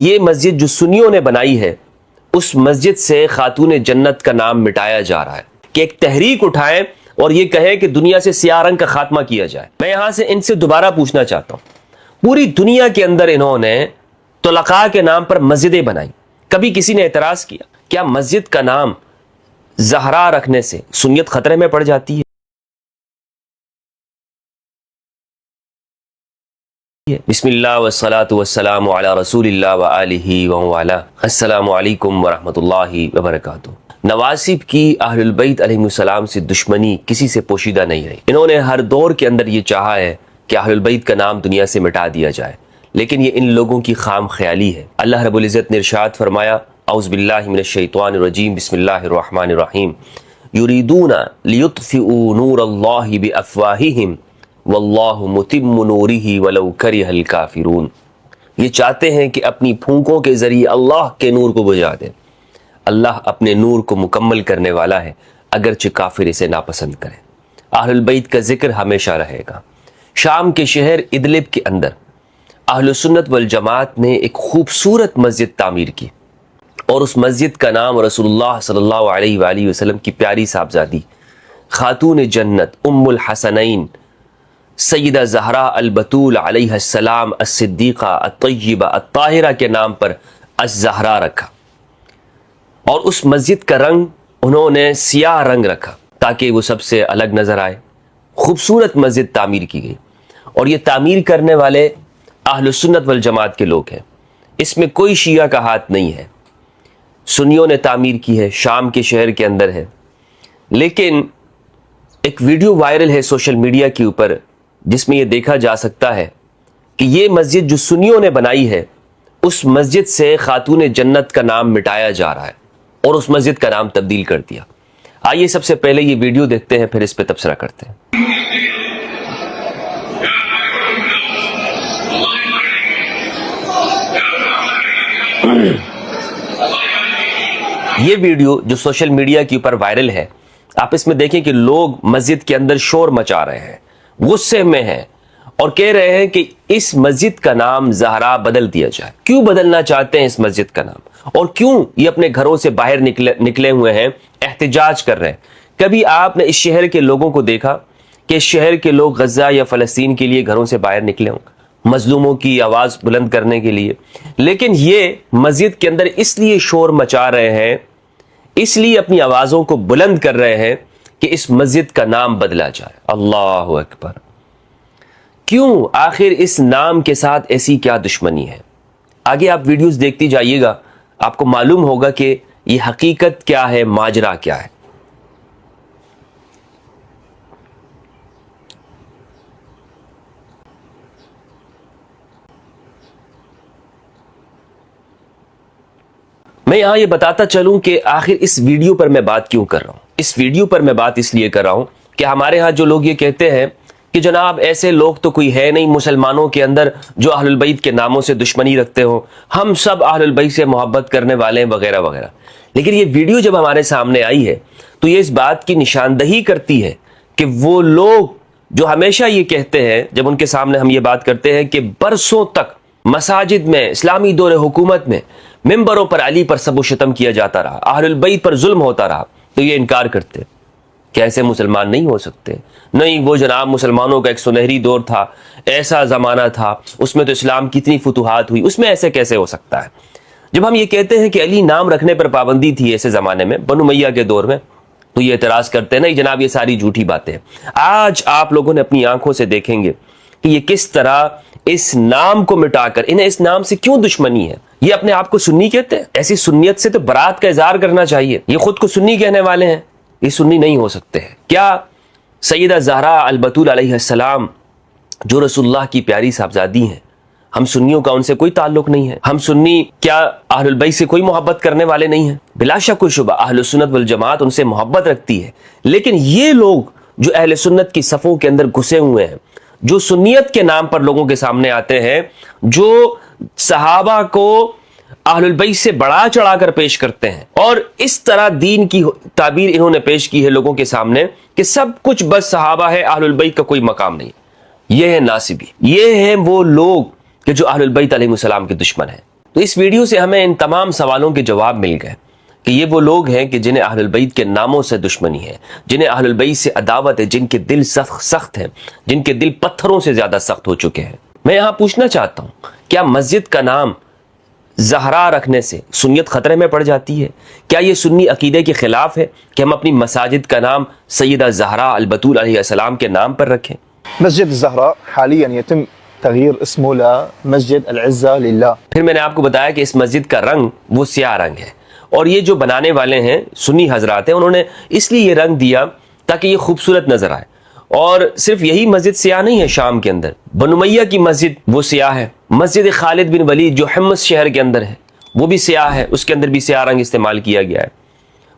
یہ مسجد جو سنیوں نے بنائی ہے اس مسجد سے خاتون جنت کا نام مٹایا جا رہا ہے کہ ایک تحریک اٹھائیں اور یہ کہیں کہ دنیا سے سیاہ رنگ کا خاتمہ کیا جائے۔ میں یہاں سے ان سے دوبارہ پوچھنا چاہتا ہوں، پوری دنیا کے اندر انہوں نے طلقاء کے نام پر مسجدیں بنائی، کبھی کسی نے اعتراض کیا؟ کیا مسجد کا نام زہرا رکھنے سے سنیت خطرے میں پڑ جاتی ہے؟ بسم اللہ والصلاة والسلام علی رسول اللہ وآلہ وآلہ۔ السلام علیکم ورحمۃ اللہ وبرکاتہ۔ نواسب کی اہل البیت علیہ السلام سے دشمنی کسی سے پوشیدہ نہیں رہی۔ انہوں نے ہر دور کے اندر یہ چاہا ہے کہ اہل البیت کا نام دنیا سے مٹا دیا جائے، لیکن یہ ان لوگوں کی خام خیالی ہے۔ اللہ رب العزت نے ارشاد فرمایا، اعوذ باللہ من الشیطان الرجیم، بسم اللہ الرحمن الرحیم، یریدون لیطفئوا نور اللہ بافواہہم واللہ متم نورہ ولو کرہ الکافرون۔ یہ چاہتے ہیں کہ اپنی پھونکوں کے ذریعے اللہ کے نور کو بجھا دیں۔ اللہ اپنے نور کو مکمل کرنے والا ہے، اگرچہ کافر اسے ناپسند کریں۔ اہل البیت کا ذکر ہمیشہ رہے گا۔ شام کے شہر ادلب کے اندر اہل سنت والجماعت نے ایک خوبصورت مسجد تعمیر کی، اور اس مسجد کا نام رسول اللہ صلی اللہ علیہ وآلہ وسلم کی پیاری صاحبزادی خاتون جنت ام الحسنین سیدہ زہرا البتول علیہ السلام الصدیقہ الطیبہ الطاہرہ کے نام پر الزہرا رکھا، اور اس مسجد کا رنگ انہوں نے سیاہ رنگ رکھا تاکہ وہ سب سے الگ نظر آئے۔ خوبصورت مسجد تعمیر کی گئی، اور یہ تعمیر کرنے والے اہل سنت والجماعت کے لوگ ہیں، اس میں کوئی شیعہ کا ہاتھ نہیں ہے۔ سنیوں نے تعمیر کی ہے، شام کے شہر کے اندر ہے، لیکن ایک ویڈیو وائرل ہے سوشل میڈیا کے اوپر جس میں یہ دیکھا جا سکتا ہے کہ یہ مسجد جو سنیوں نے بنائی ہے اس مسجد سے خاتون جنت کا نام مٹایا جا رہا ہے اور اس مسجد کا نام تبدیل کر دیا۔ آئیے سب سے پہلے یہ ویڈیو دیکھتے ہیں، پھر اس پہ تبصرہ کرتے ہیں۔ یہ ویڈیو جو سوشل میڈیا کے اوپر وائرل ہے، آپ اس میں دیکھیں کہ لوگ مسجد کے اندر شور مچا رہے ہیں، غصے میں ہیں، اور کہہ رہے ہیں کہ اس مسجد کا نام زہرا بدل دیا جائے۔ کیوں بدلنا چاہتے ہیں اس مسجد کا نام، اور کیوں یہ اپنے گھروں سے باہر نکلے ہوئے ہیں، احتجاج کر رہے ہیں؟ کبھی آپ نے اس شہر کے لوگوں کو دیکھا کہ اس شہر کے لوگ غزہ یا فلسطین کے لیے گھروں سے باہر نکلے ہوں، مظلوموں کی آواز بلند کرنے کے لیے؟ لیکن یہ مسجد کے اندر اس لیے شور مچا رہے ہیں، اس لیے اپنی آوازوں کو بلند کر رہے ہیں کہ اس مسجد کا نام بدلا جائے۔ اللہ اکبر! کیوں؟ آخر اس نام کے ساتھ ایسی کیا دشمنی ہے؟ آگے آپ ویڈیوز دیکھتی جائیے گا، آپ کو معلوم ہوگا کہ یہ حقیقت کیا ہے، ماجرا کیا ہے۔ میں یہاں یہ بتاتا چلوں کہ آخر اس ویڈیو پر میں بات کیوں کر رہا ہوں۔ اس ویڈیو پر میں بات اس لیے کر رہا ہوں کہ ہمارے ہاں جو لوگ یہ کہتے ہیں کہ جناب ایسے لوگ تو کوئی ہے نہیں مسلمانوں کے اندر جو اہل البیت کے ناموں سے دشمنی رکھتے ہوں، ہم سب اہل البیت سے محبت کرنے والے ہیں وغیرہ وغیرہ۔ لیکن یہ ویڈیو جب ہمارے سامنے آئی ہے تو یہ اس بات کی نشاندہی کرتی ہے کہ وہ لوگ جو ہمیشہ یہ کہتے ہیں، جب ان کے سامنے ہم یہ بات کرتے ہیں کہ برسوں تک مساجد میں اسلامی دور حکومت میں ممبروں پر علی پر سب و شتم کیا جاتا رہا، اہل البیت پر ظلم ہوتا رہا، تو یہ انکار کرتے کہ ایسے مسلمان نہیں ہو سکتے۔ نہیں، وہ جناب مسلمانوں کا ایک سنہری دور تھا، ایسا زمانہ تھا، اس میں تو اسلام کی اتنی فتوحات ہوئی، اس میں ایسے کیسے ہو سکتا ہے؟ جب ہم یہ کہتے ہیں کہ علی نام رکھنے پر پابندی تھی ایسے زمانے میں، بنو امیہ کے دور میں، تو یہ اعتراض کرتے ہیں نہیں جناب یہ ساری جھوٹی باتیں ہیں۔ آج آپ لوگوں نے اپنی آنکھوں سے دیکھیں گے کہ یہ کس طرح اس نام کو مٹا کر انہیں اس نام سے کیوں دشمنی ہے۔ یہ اپنے آپ کو سنی کہتے ہیں، ایسی سنیت سے تو برات کا اظہار کرنا چاہیے۔ یہ خود کو سنی کہنے والے ہیں، یہ سنی نہیں ہو سکتے ہیں۔ کیا سیدہ زہرا البتول علیہ السلام جو رسول اللہ کی پیاری صاحبزادی ہیں، ہم سنیوں کا ان سے کوئی تعلق نہیں ہے؟ ہم سنی کیا اہل البیت سے کوئی محبت کرنے والے نہیں ہیں؟ بلا شک و شبہ اہل سنت والجماعت ان سے محبت رکھتی ہے، لیکن یہ لوگ جو اہل سنت کی صفوں کے اندر گھسے ہوئے ہیں، جو سنیت کے نام پر لوگوں کے سامنے آتے ہیں، جو صحابہ کو اہل البیت سے بڑا چڑھا کر پیش کرتے ہیں، اور اس طرح دین کی تعبیر انہوں نے پیش کی ہے لوگوں کے سامنے کہ سب کچھ بس صحابہ ہے، اہل البیت کا کوئی مقام نہیں۔ یہ ہے ناصبی، یہ ہیں وہ لوگ کہ جو اہل البیت علیہ السلام کے دشمن ہیں۔ تو اس ویڈیو سے ہمیں ان تمام سوالوں کے جواب مل گئے کہ یہ وہ لوگ ہیں کہ جنہیں اہل البیت کے ناموں سے دشمنی ہے، جنہیں اہل البیت سے عداوت ہے، جن کے دل سخت ہیں، جن کے دل پتھروں سے زیادہ سخت ہو چکے ہیں۔ میں یہاں پوچھنا چاہتا ہوں، کیا مسجد کا نام زہرا رکھنے سے سنیت خطرے میں پڑ جاتی ہے؟ کیا یہ سنی عقیدے کے خلاف ہے کہ ہم اپنی مساجد کا نام سیدہ زہرا البتول علیہ السلام کے نام پر رکھیں؟ مسجد الزهراء حاليا يتم تغيير اسمه لمسجد العزة لله۔ پھر میں نے آپ کو بتایا کہ اس مسجد کا رنگ وہ سیاہ رنگ ہے، اور یہ جو بنانے والے ہیں سنی حضرات ہیں، انہوں نے اس لیے یہ رنگ دیا تاکہ یہ خوبصورت نظر آئے۔ اور صرف یہی مسجد سیاہ نہیں ہے، شام کے اندر بنو امیہ کی مسجد وہ سیاہ ہے، مسجد خالد بن ولید جو حمص شہر کے اندر ہے وہ بھی سیاہ ہے، اس کے اندر بھی سیاہ رنگ استعمال کیا گیا ہے،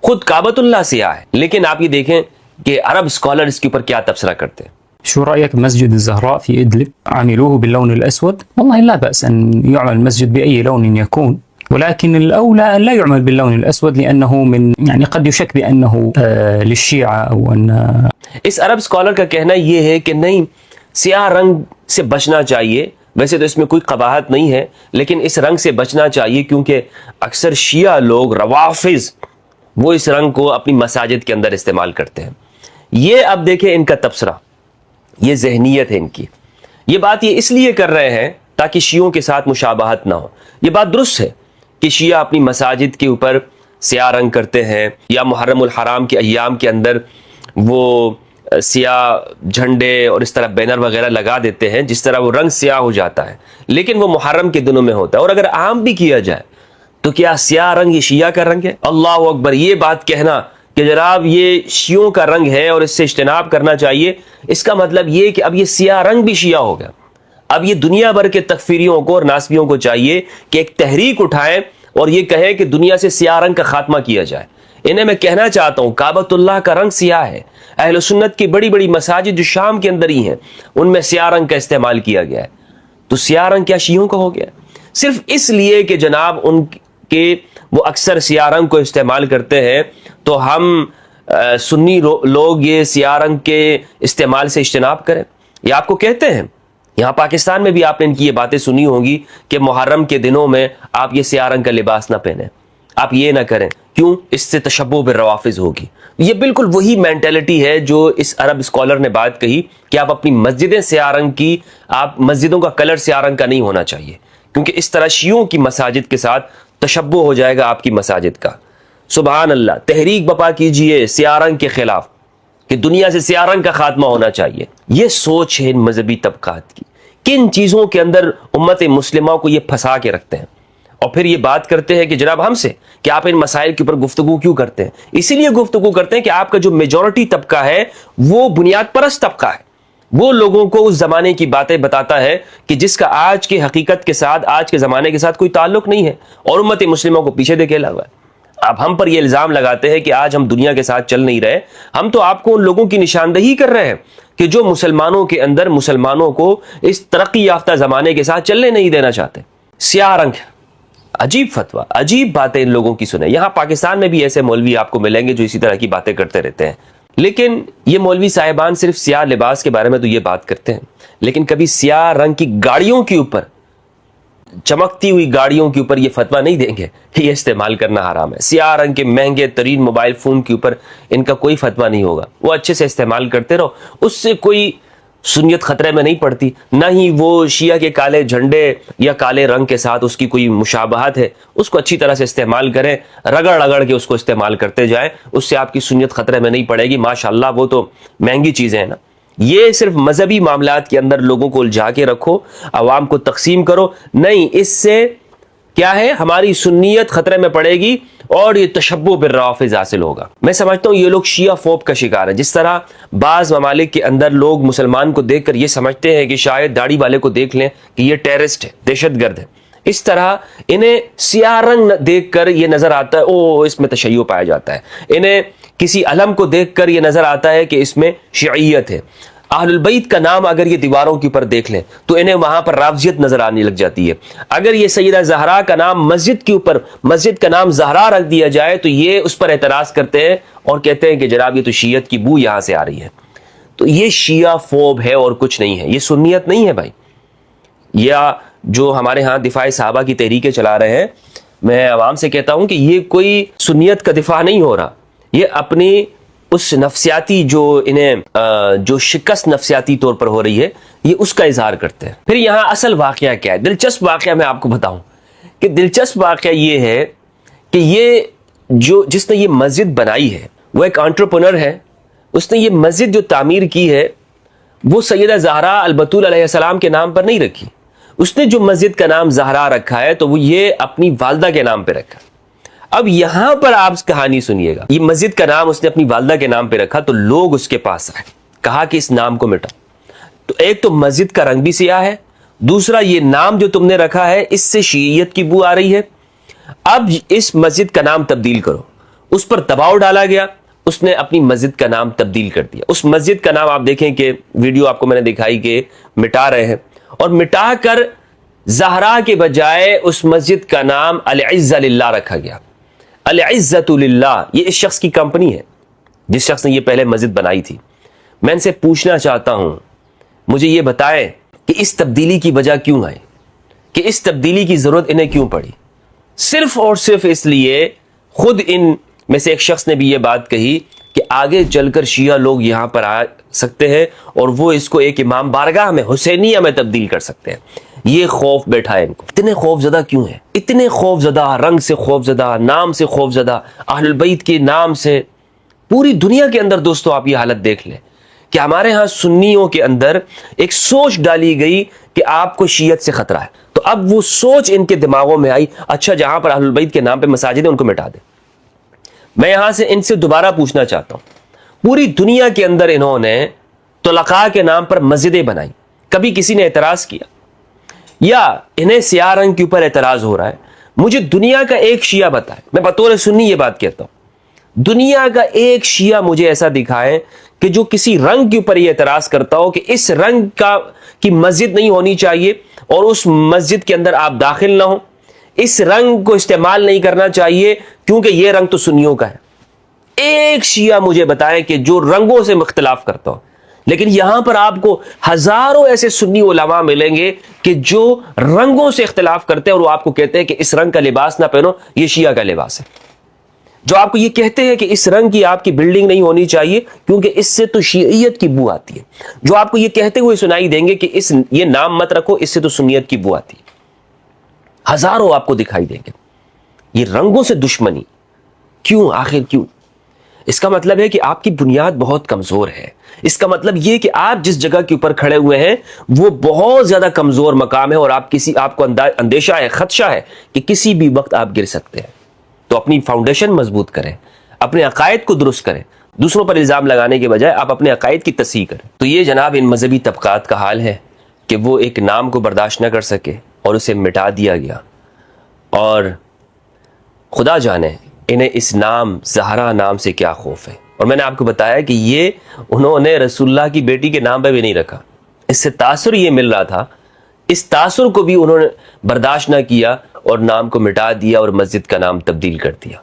خود کعبۃ اللہ سیاہ ہے۔ لیکن آپ یہ دیکھیں کہ عرب اسکالر اس کے اوپر کیا تبصرہ کرتے ہیں۔ شو رأيك بمسجد الزهراء في إدلب؟ عملوه باللون الأسود؟ والله لا بأس أن يعمل مسجد بأي لون يكون، ولكن الأولى أن لا يعمل باللون الأسود لأنه من قد يشك بأنه للشيعة أو أن اس عرب اسکالر کا کہنا یہ ہے کہ نہیں، سیاہ رنگ سے بچنا چاہیے، ویسے تو اس میں کوئی قباحت نہیں ہے، لیکن اس رنگ سے بچنا چاہیے کیونکہ اکثر شیعہ لوگ روافض وہ اس رنگ کو اپنی مساجد کے اندر استعمال کرتے ہیں۔ یہ اب دیکھیں ان کا تبصرہ، یہ ذہنیت ہے ان کی، یہ بات یہ اس لیے کر رہے ہیں تاکہ شیعوں کے ساتھ مشابہت نہ ہو۔ یہ بات درست ہے کہ شیعہ اپنی مساجد کے اوپر سیاہ رنگ کرتے ہیں، یا محرم الحرام کے ایام کے اندر وہ سیاہ جھنڈے اور اس طرح بینر وغیرہ لگا دیتے ہیں، جس طرح وہ رنگ سیاہ ہو جاتا ہے، لیکن وہ محرم کے دنوں میں ہوتا ہے۔ اور اگر عام بھی کیا جائے تو کیا سیاہ رنگ یہ شیعہ کا رنگ ہے؟ اللہ اکبر! یہ بات کہنا کہ جناب یہ شیعوں کا رنگ ہے اور اس سے اجتناب کرنا چاہیے، اس کا مطلب یہ کہ اب یہ سیاہ رنگ بھی شیعہ ہو گیا۔ اب یہ دنیا بھر کے تکفیریوں کو اور ناسبیوں کو چاہیے کہ ایک تحریک اٹھائیں اور یہ کہیں کہ دنیا سے سیاہ رنگ کا خاتمہ کیا جائے۔ انہیں میں کہنا چاہتا ہوں کعبۃ اللہ کا رنگ سیاہ ہے، اہل سنت کی بڑی بڑی مساجد جو شام کے اندر ہی ہیں ان میں سیاہ رنگ کا استعمال کیا گیا ہے، تو سیاہ رنگ کیا شیعوں کا ہو گیا؟ صرف اس لیے کہ جناب ان کے وہ اکثر سیاہ رنگ کو استعمال کرتے ہیں تو ہم سنی لوگ یہ سیاہ رنگ کے استعمال سے اجتناب کریں؟ یہ آپ کو کہتے ہیں، یہاں پاکستان میں بھی آپ نے ان کی یہ باتیں سنی ہوں گی کہ محرم کے دنوں میں آپ یہ سیاہ رنگ کا لباس نہ پہنیں، آپ یہ نہ کریں، کیوں؟ اس سے تشبہ بالروافض ہوگی۔ یہ بالکل وہی مینٹلٹی ہے جو اس عرب اسکالر نے بات کہی کہ آپ اپنی مسجدیں سیاہ رنگ کی، آپ مسجدوں کا کلر سیاہ رنگ کا نہیں ہونا چاہیے، کیونکہ اس طرح شیعوں کی مساجد کے ساتھ تشبہ ہو جائے گا آپ کی مساجد کا۔ سبحان اللہ! تحریک بپا کیجئے سیاہ رنگ کے خلاف کہ دنیا سے سیاہ رنگ کا خاتمہ ہونا چاہیے۔ یہ سوچ ہے ان مذہبی طبقات کی، کن چیزوں کے اندر امت مسلمہ کو یہ پھنسا کے رکھتے ہیں، اور پھر یہ بات کرتے ہیں کہ جناب ہم سے کہ آپ ان مسائل کے اوپر گفتگو کیوں کرتے ہیں؟ اسی لیے گفتگو کرتے ہیں کہ آپ کا جو میجورٹی طبقہ ہے وہ بنیاد پرست طبقہ ہے، وہ لوگوں کو اس زمانے کی باتیں بتاتا ہے کہ جس کا آج کی حقیقت کے ساتھ، آج کے زمانے کے ساتھ کوئی تعلق نہیں ہے، اور امت مسلمہ کو پیچھے دھکیلا ہوا ہے۔ اب ہم پر یہ الزام لگاتے ہیں کہ آج ہم دنیا کے ساتھ چل نہیں رہے، ہم تو آپ کو ان لوگوں کی نشاندہی کر رہے ہیں کہ جو مسلمانوں کے اندر مسلمانوں کو اس ترقی یافتہ زمانے کے ساتھ چلنے نہیں دینا چاہتے۔ سیاہ رنگ، عجیب فتویٰ، عجیب باتیں ان لوگوں کی سنیں۔ یہاں پاکستان میں بھی ایسے مولوی آپ کو ملیں گے جو اسی طرح کی باتیں کرتے رہتے ہیں، لیکن یہ مولوی صاحبان صرف سیاہ لباس کے بارے میں تو یہ بات کرتے ہیں، لیکن کبھی سیاہ رنگ کی گاڑیوں کے اوپر، چمکتی ہوئی گاڑیوں کے اوپر یہ فتویٰ نہیں دیں گے کہ یہ استعمال کرنا حرام ہے۔ سیاہ رنگ کے مہنگے ترین موبائل فون کے اوپر ان کا کوئی فتویٰ نہیں ہوگا، وہ اچھے سے استعمال کرتے رہو، اس سے کوئی سنیت خطرے میں نہیں پڑتی، نہ ہی وہ شیعہ کے کالے جھنڈے یا کالے رنگ کے ساتھ اس کی کوئی مشابہت ہے۔ اس کو اچھی طرح سے استعمال کریں، رگڑ رگڑ کے اس کو استعمال کرتے جائیں، اس سے آپ کی سنیت خطرے میں نہیں پڑے گی۔ ماشاءاللہ وہ تو مہنگی چیزیں ہیں نا۔ یہ صرف مذہبی معاملات کے اندر لوگوں کو الجھا کے رکھو، عوام کو تقسیم کرو، نہیں، اس سے کیا ہے، ہماری سنیت خطرے میں پڑے گی اور یہ تشبہ بالروافض حاصل ہوگا۔ میں سمجھتا ہوں یہ لوگ شیعہ فوب کا شکار ہے۔ جس طرح بعض ممالک کے اندر لوگ مسلمان کو دیکھ کر یہ سمجھتے ہیں کہ شاید داڑھی والے کو دیکھ لیں کہ یہ ٹیررسٹ ہے، دہشت گرد ہے، اس طرح انہیں سیاہ رنگ دیکھ کر یہ نظر آتا ہے او اس میں تشیع پایا جاتا ہے، انہیں کسی علم کو دیکھ کر یہ نظر آتا ہے کہ اس میں شیعیت ہے۔ اہل البیت کا نام اگر یہ دیواروں کے اوپر دیکھ لیں تو انہیں وہاں پر رافضیت نظر آنے لگ جاتی ہے۔ اگر یہ سیدہ زہرا کا نام مسجد کے اوپر، مسجد کا نام زہرا رکھ دیا جائے تو یہ اس پر اعتراض کرتے ہیں اور کہتے ہیں کہ جناب یہ تو شیعت کی بو یہاں سے آ رہی ہے۔ تو یہ شیعہ فوب ہے اور کچھ نہیں ہے، یہ سنیت نہیں ہے بھائی، یا جو ہمارے ہاں دفاع صحابہ کی تحریکیں چلا رہے ہیں، میں عوام سے کہتا ہوں کہ یہ کوئی سنیت کا دفاع نہیں ہو رہا، یہ اپنی اس نفسیاتی جو انہیں جو شکست نفسیاتی طور پر ہو رہی ہے، یہ اس کا اظہار کرتے ہیں۔ پھر یہاں اصل واقعہ کیا ہے؟ دلچسپ واقعہ میں آپ کو بتاؤں کہ دلچسپ واقعہ یہ ہے کہ یہ جس نے یہ مسجد بنائی ہے وہ ایک انٹرپرنر ہے، اس نے یہ مسجد جو تعمیر کی ہے وہ سیدہ زہرا البتول علیہ السلام کے نام پر نہیں رکھی، اس نے جو مسجد کا نام زہرا رکھا ہے تو وہ یہ اپنی والدہ کے نام پہ رکھا۔ اب یہاں پر آپ کہانی سنیے گا، یہ مسجد کا نام اس نے اپنی والدہ کے نام پہ رکھا تو لوگ اس کے پاس آئے، کہا کہ اس نام کو مٹا۔ تو ایک تو مسجد کا رنگ بھی سیاہ ہے، دوسرا یہ نام جو تم نے رکھا ہے اس سے شیعیت کی بو آ رہی ہے، اب اس مسجد کا نام تبدیل کرو۔ اس پر دباؤ ڈالا گیا، اس نے اپنی مسجد کا نام تبدیل کر دیا۔ اس مسجد کا نام آپ دیکھیں کہ ویڈیو آپ کو میں نے دکھائی کہ مٹا رہے ہیں، اور مٹا کر زہرا کے بجائے اس مسجد کا نام العزہ للہ رکھا گیا۔ العزۃ للہ یہ اس شخص کی کمپنی ہے جس شخص نے یہ پہلے مسجد بنائی تھی۔ میں ان سے پوچھنا چاہتا ہوں، مجھے یہ بتائیں کہ اس تبدیلی کی وجہ کیوں آئی، کہ اس تبدیلی کی ضرورت انہیں کیوں پڑی؟ صرف اور صرف اس لیے، خود ان میں سے ایک شخص نے بھی یہ بات کہی کہ آگے چل کر شیعہ لوگ یہاں پر آ سکتے ہیں اور وہ اس کو ایک امام بارگاہ میں، حسینیہ میں تبدیل کر سکتے ہیں۔ یہ خوف بیٹھا ہے ان کو۔ اتنے خوف زدہ کیوں ہیں؟ اتنے خوف زدہ، رنگ سے خوف زدہ، نام سے خوف زدہ، اہل البیت کے نام سے۔ پوری دنیا کے اندر دوستو آپ یہ حالت دیکھ لیں کہ ہمارے ہاں سنیوں کے اندر ایک سوچ ڈالی گئی کہ آپ کو شیعت سے خطرہ ہے، تو اب وہ سوچ ان کے دماغوں میں آئی، اچھا جہاں پر اہل البیت کے نام پہ مساجد ہیں ان کو مٹا دیں۔ میں یہاں سے ان سے دوبارہ پوچھنا چاہتا ہوں، پوری دنیا کے اندر انہوں نے طلقاء کے نام پر مسجدیں بنائی، کبھی کسی نے اعتراض کیا؟ یا انہیں سیاہ رنگ کے اوپر اعتراض ہو رہا ہے؟ مجھے دنیا کا ایک شیعہ بتائے، میں بطور سنی یہ بات کہتا ہوں، دنیا کا ایک شیعہ مجھے ایسا دکھائے کہ جو کسی رنگ کے اوپر یہ اعتراض کرتا ہو کہ اس رنگ کی مسجد نہیں ہونی چاہیے اور اس مسجد کے اندر آپ داخل نہ ہوں، اس رنگ کو استعمال نہیں کرنا چاہیے کیونکہ یہ رنگ تو سنیوں کا ہے۔ ایک شیعہ مجھے بتائے کہ جو رنگوں سے اختلاف کرتا ہو۔ لیکن یہاں پر آپ کو ہزاروں ایسے سنی علماء ملیں گے کہ جو رنگوں سے اختلاف کرتے ہیں اور وہ آپ کو کہتے ہیں کہ اس رنگ کا لباس نہ پہنو، یہ شیعہ کا لباس ہے۔ جو آپ کو یہ کہتے ہیں کہ اس رنگ کی آپ کی بلڈنگ نہیں ہونی چاہیے کیونکہ اس سے تو شیعیت کی بو آتی ہے، جو آپ کو یہ کہتے ہوئے سنائی دیں گے کہ یہ نام مت رکھو، اس سے تو سنیت کی بو آتی ہے، ہزاروں آپ کو دکھائی دیں گے۔ یہ رنگوں سے دشمنی کیوں؟ آخر کیوں؟ اس کا مطلب ہے کہ آپ کی بنیاد بہت کمزور ہے۔ اس کا مطلب یہ کہ آپ جس جگہ کے اوپر کھڑے ہوئے ہیں وہ بہت زیادہ کمزور مقام ہے اور آپ کو اندیشہ ہے، خدشہ ہے کہ کسی بھی وقت آپ گر سکتے ہیں۔ تو اپنی فاؤنڈیشن مضبوط کریں، اپنے عقائد کو درست کریں، دوسروں پر الزام لگانے کے بجائے آپ اپنے عقائد کی تصحیح کریں۔ تو یہ جناب ان مذہبی طبقات کا حال ہے کہ وہ ایک نام کو برداشت نہ کر سکے اور اسے مٹا دیا گیا، اور خدا جانے انہیں اس نام زہرا نام سے کیا خوف ہے۔ اور میں نے آپ کو بتایا کہ یہ انہوں نے رسول اللہ کی بیٹی کے نام پہ بھی نہیں رکھا، اس سے تاثر یہ مل رہا تھا، اس تاثر کو بھی انہوں نے برداشت نہ کیا اور نام کو مٹا دیا اور مسجد کا نام تبدیل کر دیا۔